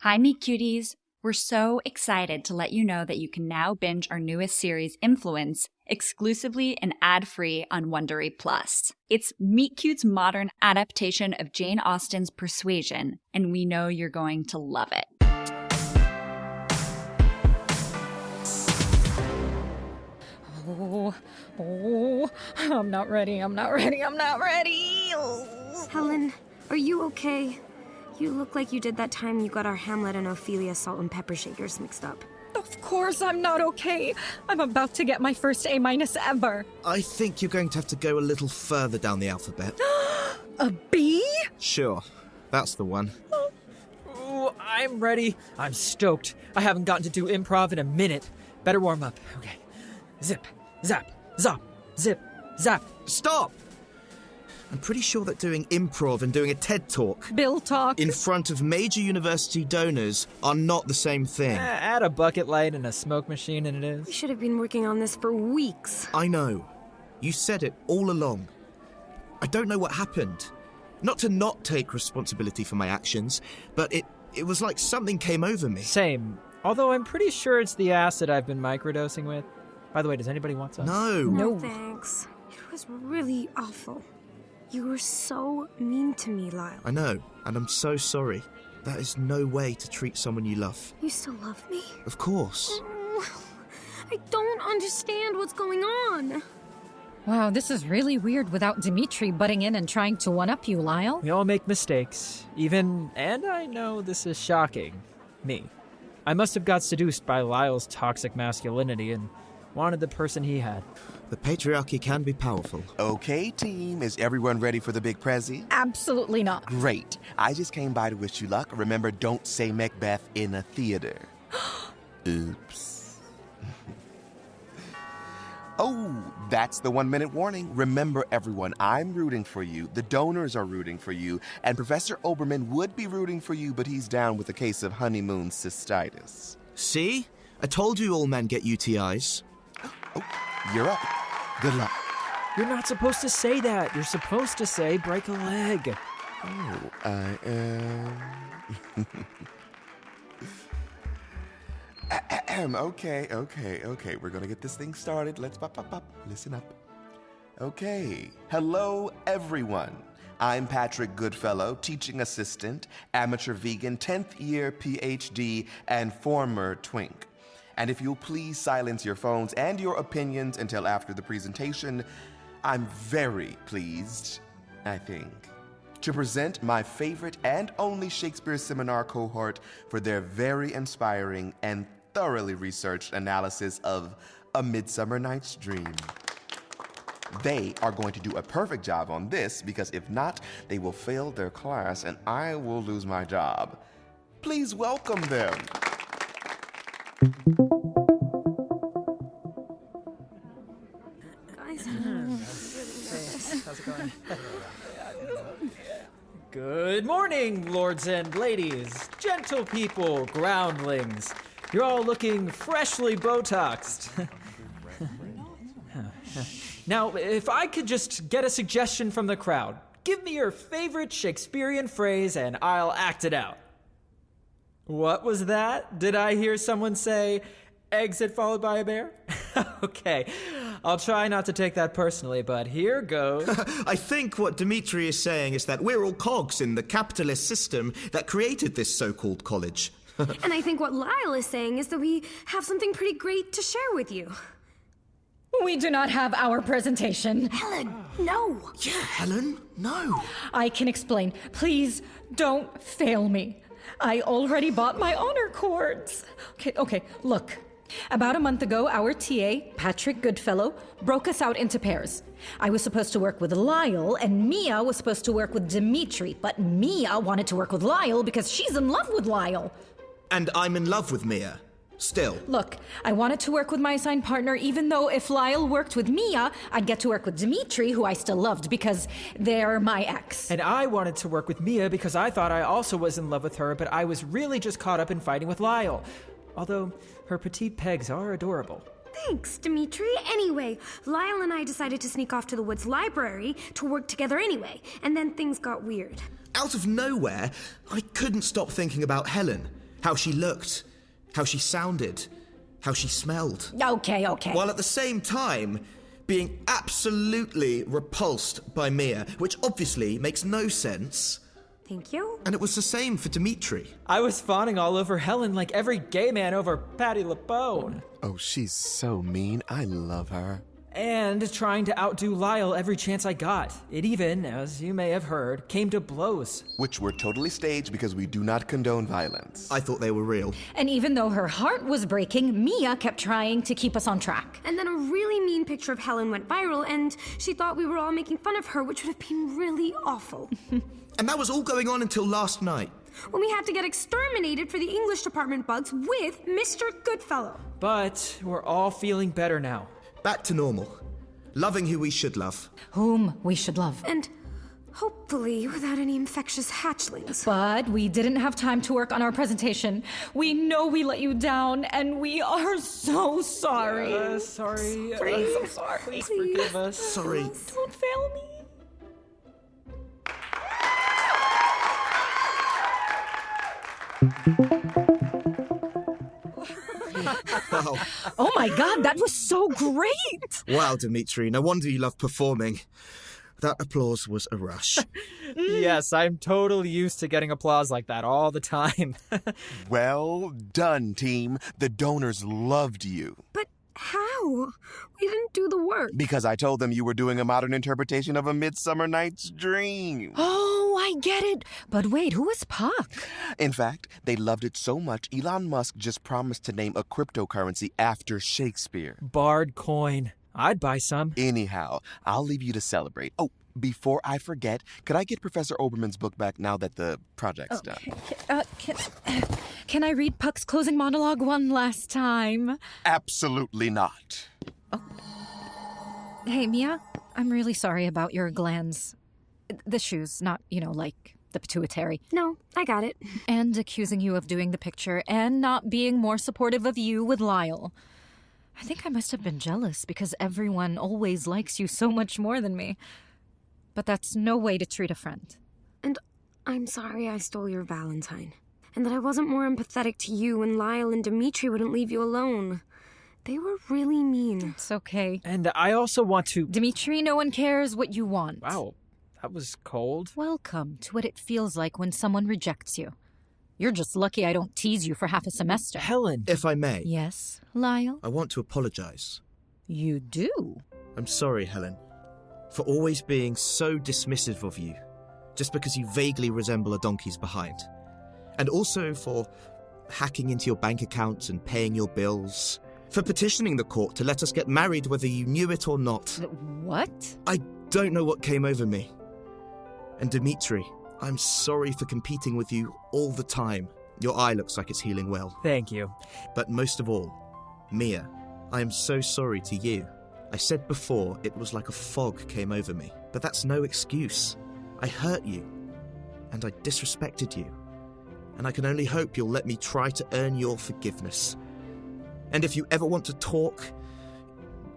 Hi, Meet Cuties! We're so excited to let you know that you can now binge our newest series, Influence, exclusively and ad-free on Wondery Plus. It's Meet Cute's modern adaptation of Jane Austen's Persuasion, and we know you're going to love it. I'm not ready. Helen, are you okay? You look like you did that time you got our Hamlet and Ophelia salt and pepper shakers mixed up. Of course I'm not okay. I'm about to get my first A- ever. I think you're going to have to go a little further down the alphabet. A B? Sure, that's the one. Ooh, I'm ready. I'm stoked. I haven't gotten to do improv in a minute. Better warm up. Okay. Zip, zap, zop, zip, zap. Stop! I'm pretty sure that doing improv and doing a TED Talk Bill talk. in front of major university donors are not the same thing. Add a bucket light and a smoke machine and it We is. should have been working on this for weeks. I know. You said it all along. I don't know what happened. Not to not take responsibility for my actions, but it was like something came over me. Same. Although I'm pretty sure it's the acid I've been microdosing with. By the way, does anybody want some? No. No thanks. It was really awful. You were so mean to me, Lyle. I know, and I'm so sorry. That is no way to treat someone you love. You still love me? Of course. I don't understand what's going on. Wow, this is really weird without Demetri butting in and trying to one-up you, Lyle. We all make mistakes. And I know this is shocking. Me. I must have got seduced by Lyle's toxic masculinity and wanted the person he had. The patriarchy can be powerful. Okay, team, is everyone ready for the big prezi? Absolutely not. Great. I just came by to wish you luck. Remember, don't say Macbeth in a theater. Oops. Oh, that's the 1-minute warning. Remember, everyone, I'm rooting for you. The donors are rooting for you. And Professor Oberman would be rooting for you, but he's down with a case of honeymoon cystitis. See? I told you all men get UTIs. Oh, you're up. Good luck. You're not supposed to say that. You're supposed to say break a leg. Oh, I am... Okay. We're gonna get this thing started. Let's pop. Listen up. Okay. Hello, everyone. I'm Patrick Goodfellow, teaching assistant, amateur vegan, 10th year PhD, and former twink. And if you'll please silence your phones and your opinions until after the presentation, I'm very pleased, I think, to present my favorite and only Shakespeare seminar cohort for their very inspiring and thoroughly researched analysis of A Midsummer Night's Dream. They are going to do a perfect job on this because if not, they will fail their class and I will lose my job. Please welcome them. Guys, How's it going? Good morning, lords and ladies, gentle people, groundlings. You're all looking freshly Botoxed. Now, if I could just get a suggestion from the crowd, give me your favorite Shakespearean phrase and I'll act it out. What was that? Did I hear someone say, exit followed by a bear? Okay, I'll try not to take that personally, but here goes. I think what Demetri is saying is that we're all cogs in the capitalist system that created this so-called college. and I think what Lyle is saying is that we have something pretty great to share with you. We do not have our presentation. Helen, no. Yeah, Helen, no. I can explain. Please don't fail me. I already bought my honor cords. Okay, look. About a month ago, our TA, Patrick Goodfellow, broke us out into pairs. I was supposed to work with Lyle, and Mia was supposed to work with Demetri, but Mia wanted to work with Lyle because she's in love with Lyle. And I'm in love with Mia. Still. Look, I wanted to work with my assigned partner, even though if Lyle worked with Mia, I'd get to work with Demetri, who I still loved, because they're my ex. And I wanted to work with Mia because I thought I also was in love with her, but I was really just caught up in fighting with Lyle. Although her petite pegs are adorable. Thanks, Demetri. Anyway, Lyle and I decided to sneak off to the Woods Library to work together anyway, and then things got weird. Out of nowhere, I couldn't stop thinking about Helen. How she looked, how she sounded, how she smelled. Okay. While at the same time being absolutely repulsed by Mia, which obviously makes no sense. Thank you. And it was the same for Demetri. I was fawning all over Helen like every gay man over Patti LuPone. Oh, she's so mean. I love her. And trying to outdo Lyle every chance I got. It even, as you may have heard, came to blows. Which were totally staged because we do not condone violence. I thought they were real. And even though her heart was breaking, Mia kept trying to keep us on track. And then a really mean picture of Helen went viral, and she thought we were all making fun of her, which would have been really awful. And that was all going on until last night. When we had to get exterminated for the English department bugs with Mr. Goodfellow. But we're all feeling better now. Back to normal. Loving who we should love. Whom we should love. And hopefully without any infectious hatchlings. But we didn't have time to work on our presentation. We know we let you down, and we are so sorry. Sorry. Please, I'm sorry. Please forgive us. Sorry. Don't fail me. Wow. Oh my god, that was so great! Wow, Demetri, no wonder you love performing. That applause was a rush. Yes, I'm totally used to getting applause like that all the time. Well done, team. The donors loved you. But how? We didn't do the work. Because I told them you were doing a modern interpretation of A Midsummer Night's Dream. Oh, I get it. But wait, who is Puck? In fact, they loved it so much, Elon Musk just promised to name a cryptocurrency after Shakespeare. Bard coin. I'd buy some. Anyhow, I'll leave you to celebrate. Oh, before I forget, could I get Professor Oberman's book back now that the project's done? Can I read Puck's closing monologue one last time? Absolutely not. Hey, Mia, I'm really sorry about your glands. The shoes, not, like the pituitary. No, I got it. And accusing you of doing the picture and not being more supportive of you with Lyle. I think I must have been jealous because everyone always likes you so much more than me. But that's no way to treat a friend. And I'm sorry I stole your Valentine. And that I wasn't more empathetic to you when Lyle and Demetri wouldn't leave you alone. They were really mean. It's okay. And I also want to... Demetri, no one cares what you want. Wow, that was cold. Welcome to what it feels like when someone rejects you. You're just lucky I don't tease you for half a semester. Helen. If I may, Yes, Lyle? I want to apologize. You do? I'm sorry, Helen, for always being so dismissive of you, just because you vaguely resemble a donkey's behind. And also for hacking into your bank accounts and paying your bills. For petitioning the court to let us get married whether you knew it or not. What? I don't know what came over me. And Demetri, I'm sorry for competing with you all the time. Your eye looks like it's healing well. Thank you. But most of all, Mia, I am so sorry to you. I said before it was like a fog came over me, but that's no excuse. I hurt you, and I disrespected you, and I can only hope you'll let me try to earn your forgiveness. And if you ever want to talk,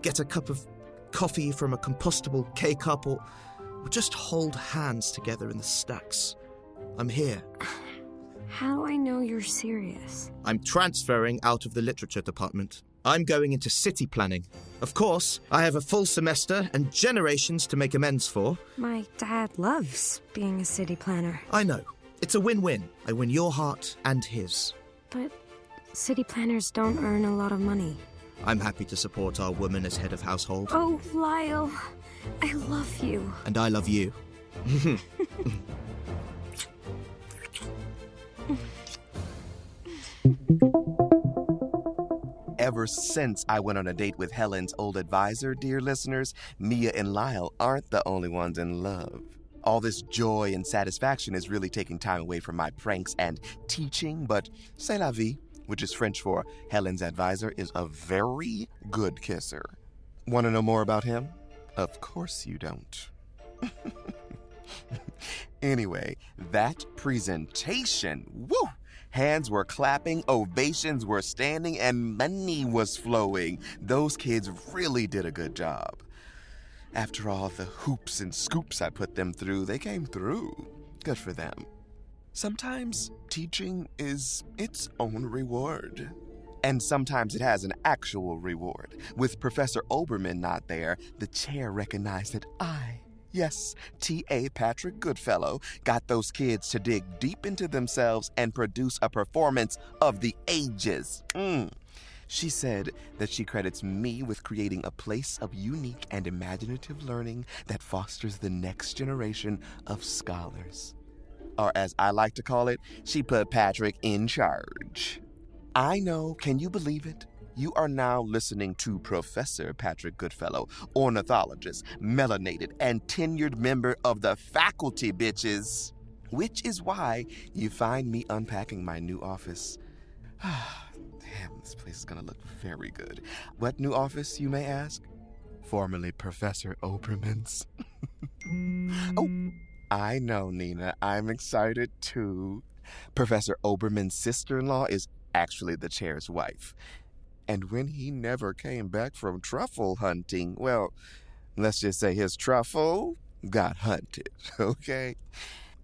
get a cup of coffee from a compostable K-cup, or just hold hands together in the stacks. I'm here. How do I know you're serious? I'm transferring out of the literature department. I'm going into city planning. Of course, I have a full semester and generations to make amends for. My dad loves being a city planner. I know. It's a win-win. I win your heart and his. But city planners don't earn a lot of money. I'm happy to support our woman as head of household. Oh, Lyle, I love you. And I love you. Ever since I went on a date with Helen's old advisor, dear listeners, Mia and Lyle aren't the only ones in love. All this joy and satisfaction is really taking time away from my pranks and teaching, but c'est la vie, which is French for Helen's advisor, is a very good kisser. Want to know more about him? Of course you don't. Anyway, that presentation, woo! Hands were clapping, ovations were standing, and money was flowing. Those kids really did a good job. After all the hoops and scoops I put them through, they came through. Good for them. Sometimes teaching is its own reward. And sometimes it has an actual reward. With Professor Oberman not there, the chair recognized that yes, T.A. Patrick Goodfellow, got those kids to dig deep into themselves and produce a performance of the ages. She said that she credits me with creating a place of unique and imaginative learning that fosters the next generation of scholars. Or as I like to call it, she put Patrick in charge. I know, can you believe it? You are now listening to Professor Patrick Goodfellow, ornithologist, melanated, and tenured member of the faculty, bitches. Which is why you find me unpacking my new office. Damn, this place is gonna look very good. What new office, you may ask? Formerly Professor Oberman's. Oh, I know, Nina. I'm excited, too. Professor Oberman's sister-in-law is actually the chair's wife. And when he never came back from truffle hunting, well, let's just say his truffle got hunted, okay?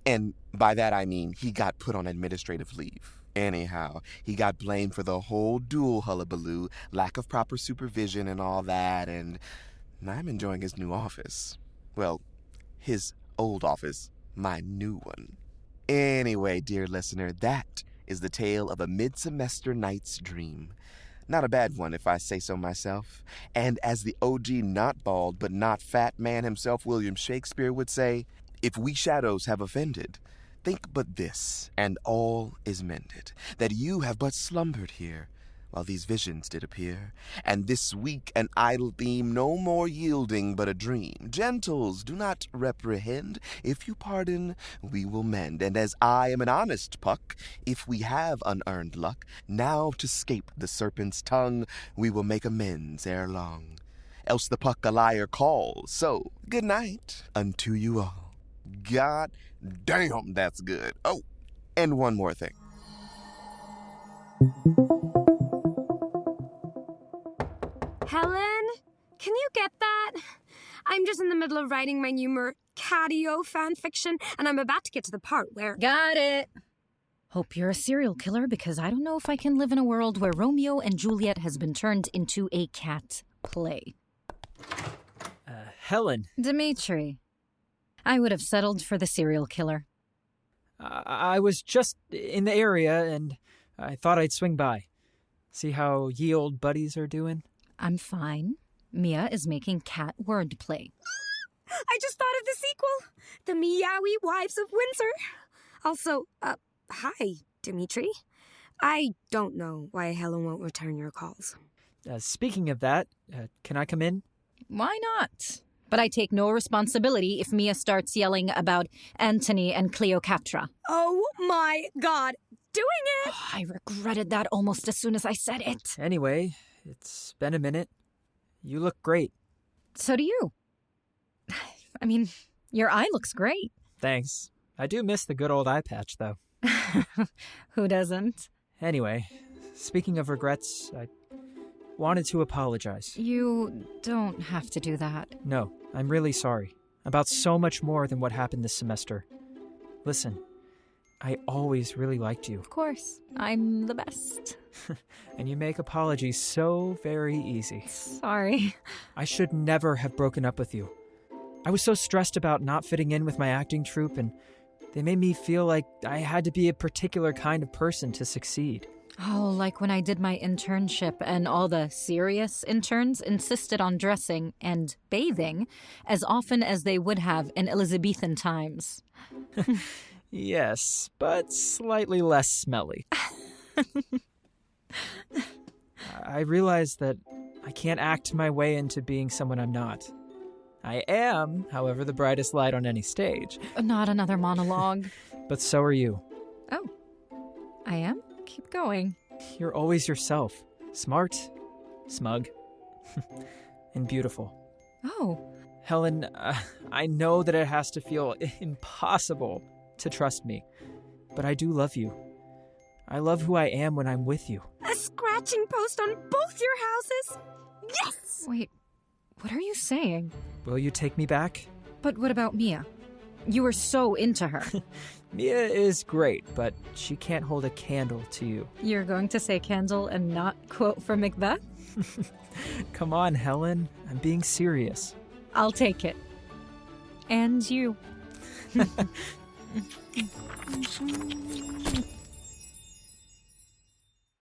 And by that I mean he got put on administrative leave. Anyhow, he got blamed for the whole duel hullabaloo, lack of proper supervision and all that, and I'm enjoying his new office. Well, his old office, my new one. Anyway, dear listener, that is the tale of a mid-semester night's dream. Not a bad one, if I say so myself. And as the OG not bald but not fat man himself, William Shakespeare, would say, if we shadows have offended, think but this, and all is mended, that you have but slumbered here, while these visions did appear, and this weak and idle theme no more yielding but a dream. Gentles, do not reprehend. If you pardon, we will mend. And as I am an honest puck, if we have unearned luck, now to scape the serpent's tongue, we will make amends ere long. Else the puck a liar calls. So, good night unto you all. God damn, that's good. Oh, and one more thing. Helen, can you get that? I'm just in the middle of writing my new Mercatio fanfiction, and I'm about to get to the part where... Got it. Hope you're a serial killer, because I don't know if I can live in a world where Romeo and Juliet has been turned into a cat play. Helen. Demetri. I would have settled for the serial killer. I was just in the area, and I thought I'd swing by. See how ye old buddies are doing? I'm fine. Mia is making cat wordplay. I just thought of the sequel, The Meowie Wives of Windsor. Also, hi, Demetri. I don't know why Helen won't return your calls. Speaking of that, can I come in? Why not? But I take no responsibility if Mia starts yelling about Antony and Cleopatra. Oh my God, doing it! I regretted that almost as soon as I said it. Anyway, it's been a minute. You look great. So do you. I mean, your eye looks great. Thanks. I do miss the good old eye patch, though. Who doesn't? Anyway, speaking of regrets, I wanted to apologize. You don't have to do that. No, I'm really sorry. About so much more than what happened this semester. Listen, I always really liked you. Of course. I'm the best. And you make apologies so very easy. Sorry. I should never have broken up with you. I was so stressed about not fitting in with my acting troupe, and they made me feel like I had to be a particular kind of person to succeed. Oh, like when I did my internship and all the serious interns insisted on dressing and bathing as often as they would have in Elizabethan times. Yes, but slightly less smelly. I realize that I can't act my way into being someone I'm not. I am, however, the brightest light on any stage. Not another monologue. But so are you. Oh, I am? Keep going. You're always yourself. Smart, smug, and beautiful. Oh. Helen, I know that it has to feel impossible to trust me, but I do love you. I love who I am when I'm with you. A scratching post on both your houses? Yes! Wait, what are you saying? Will you take me back? But what about Mia? You were so into her. Mia is great, but she can't hold a candle to you. You're going to say candle and not quote from Macbeth? Come on, Helen. I'm being serious. I'll take it. And you.